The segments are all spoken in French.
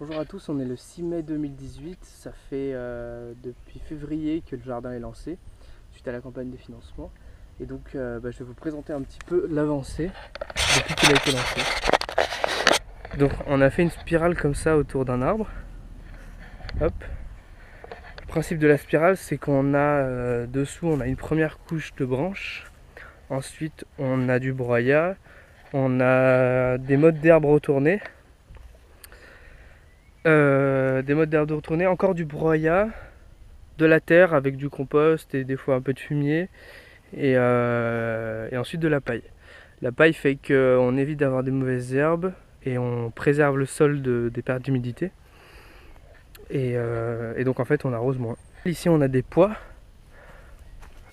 Bonjour à tous, on est le 6 mai 2018, ça fait depuis février que le jardin est lancé, suite à la campagne de financement. Et donc je vais vous présenter un petit peu l'avancée depuis qu'il a été lancé. Donc on a fait une spirale comme ça autour d'un arbre. Hop. Le principe de la spirale, c'est qu'on a dessous, on a une première couche de branches, ensuite on a du broyat, on a des mottes d'herbe retournées. Encore du broyat, de la terre avec du compost et des fois un peu de fumier et ensuite de la paille. La paille fait qu'on évite d'avoir des mauvaises herbes et on préserve le sol des pertes d'humidité et donc en fait on arrose moins. Ici on a des pois,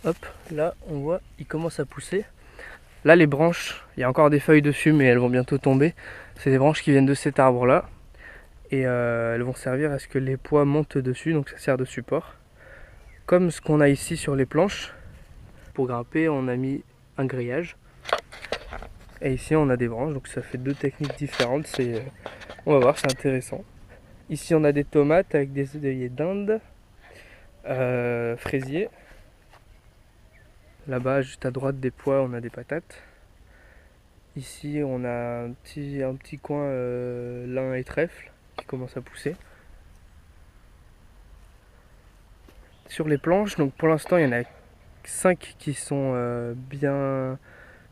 hop, là on voit ils commencent à pousser. Là les branches, il y a encore des feuilles dessus mais elles vont bientôt tomber. C'est des branches qui viennent de cet arbre là. Et elles vont servir à ce que les pois montent dessus, donc ça sert de support. Comme ce qu'on a ici sur les planches. Pour grimper, on a mis un grillage. Et ici, on a des branches, donc ça fait deux techniques différentes. On va voir, c'est intéressant. Ici, on a des tomates avec des œillets d'Inde, fraisiers. Là-bas, juste à droite des pois, on a des patates. Ici, on a un petit coin lin et trèfle qui commence à pousser. Sur les planches, donc pour l'instant il y en a 5 qui sont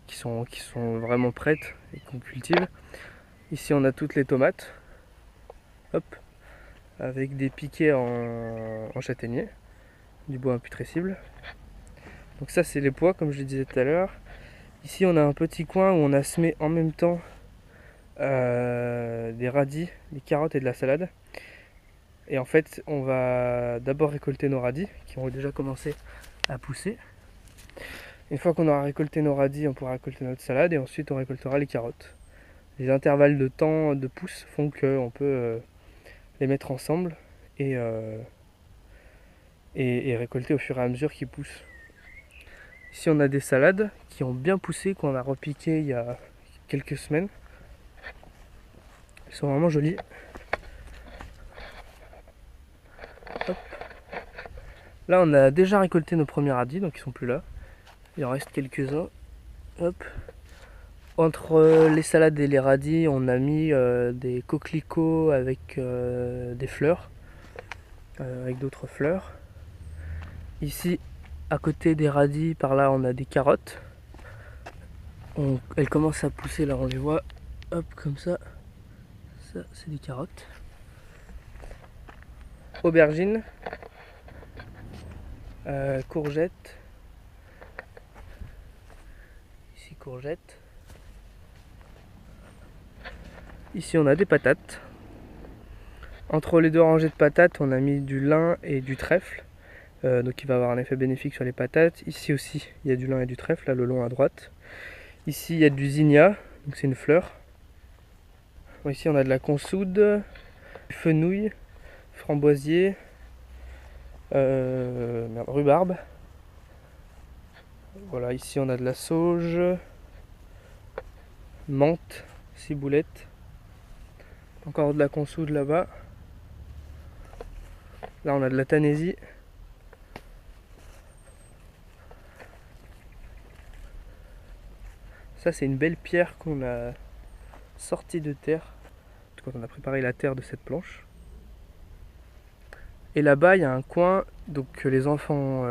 qui sont vraiment prêtes et qu'on cultive. Ici on a toutes les tomates, hop, avec des piquets en châtaignier, du bois imputrescible. Donc ça c'est les pois comme je le disais tout à l'heure. Ici on a un petit coin où on a semé en même temps des radis, des carottes et de la salade. Et en fait on va d'abord récolter nos radis qui ont déjà commencé à pousser. Une fois qu'on aura récolté nos radis, on pourra récolter notre salade et ensuite on récoltera les carottes. Les intervalles de temps de pousse font qu'on peut les mettre ensemble et récolter au fur et à mesure qu'ils poussent. Ici on a des salades qui ont bien poussé, qu'on a repiquées il y a quelques semaines. Elles sont vraiment jolies. Hop. Là on a déjà récolté nos premiers radis, donc ils sont plus là. Il en reste quelques-uns. Hop. Entre les salades et les radis, on a mis des coquelicots avec des fleurs, avec d'autres fleurs. Ici, à côté des radis, par là, on a des carottes. Elles commencent à pousser, là, on les voit, hop, comme ça. Ça, c'est des carottes. Aubergines, courgettes. Ici, courgettes. Ici, on a des patates. Entre les deux rangées de patates, on a mis du lin et du trèfle. Donc il va avoir un effet bénéfique sur les patates. Ici aussi, il y a du lin et du trèfle, là le long à droite. Ici, il y a du zinnia, donc c'est une fleur. Bon, ici, on a de la consoude, fenouil, framboisier, rhubarbe. Voilà, ici, on a de la sauge, menthe, ciboulette. Encore de la consoude là-bas. Là, on a de la tanésie. Ça, c'est une belle pierre qu'on a sortie de terre quand on a préparé la terre de cette planche. Et là-bas, il y a un coin donc, que les enfants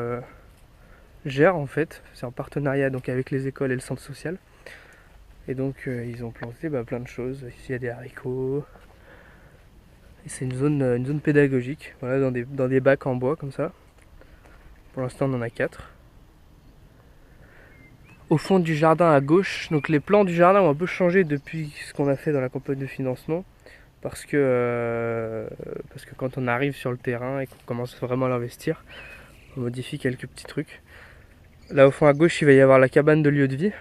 gèrent en fait. C'est en partenariat donc, avec les écoles et le centre social. Et donc, ils ont planté plein de choses. Ici, il y a des haricots. Et c'est une zone pédagogique, voilà, dans des bacs en bois comme ça. Pour l'instant, on en a 4. Au fond du jardin à gauche, donc les plans du jardin ont un peu changé depuis ce qu'on a fait dans la campagne de financement. Parce que quand on arrive sur le terrain et qu'on commence vraiment à l'investir, on modifie quelques petits trucs. Là au fond à gauche, il va y avoir la cabane de lieu de vie.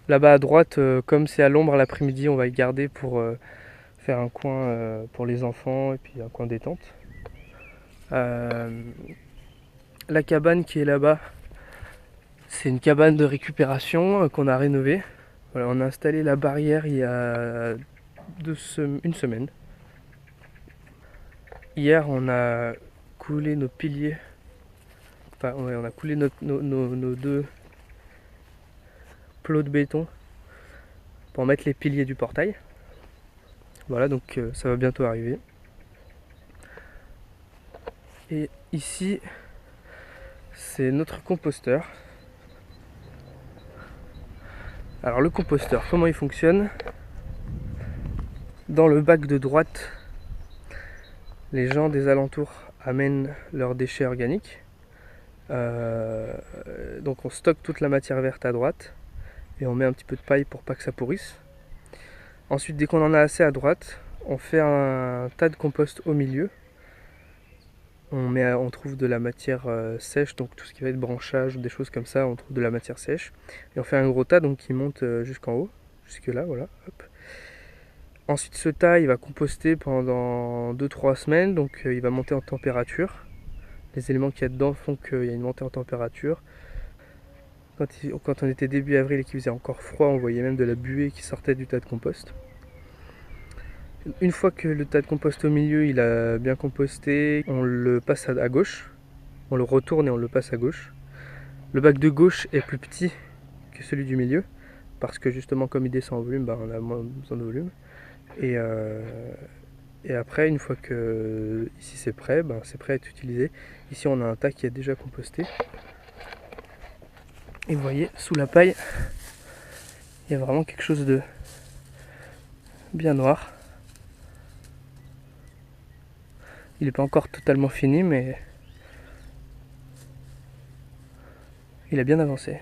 Là-bas à droite, comme c'est à l'ombre l'après-midi, on va y garder pour faire un coin pour les enfants et puis un coin détente. La cabane qui est là-bas, c'est une cabane de récupération qu'on a rénovée. Voilà, on a installé la barrière il y a une semaine. Hier, on a coulé nos piliers. Enfin, ouais, on a coulé nos deux plots de béton pour mettre les piliers du portail. Voilà, donc ça va bientôt arriver. Et ici, c'est notre composteur. Alors le composteur, comment il fonctionne? Dans le bac de droite, les gens des alentours amènent leurs déchets organiques. Donc on stocke toute la matière verte à droite et on met un petit peu de paille pour pas que ça pourrisse. Ensuite, dès qu'on en a assez à droite, on fait un tas de compost au milieu. On trouve de la matière sèche, donc tout ce qui va être branchage, des choses comme ça, on trouve de la matière sèche. Et on fait un gros tas donc qui monte jusqu'en haut, jusque là, voilà. Hop. Ensuite, ce tas, il va composter pendant 2-3 semaines, donc il va monter en température. Les éléments qu'il y a dedans font qu'il y a une montée en température. Quand on était début avril et qu'il faisait encore froid, on voyait même de la buée qui sortait du tas de compost. Une fois que le tas de compost au milieu il a bien composté, on le passe à gauche, on le retourne et on le passe à gauche. Le bac de gauche est plus petit que celui du milieu, parce que justement comme il descend en volume, on a moins besoin de volume. Et après, une fois que ici c'est prêt, c'est prêt à être utilisé. Ici on a un tas qui est déjà composté. Et vous voyez, sous la paille, il y a vraiment quelque chose de bien noir. Il n'est pas encore totalement fini, mais il a bien avancé.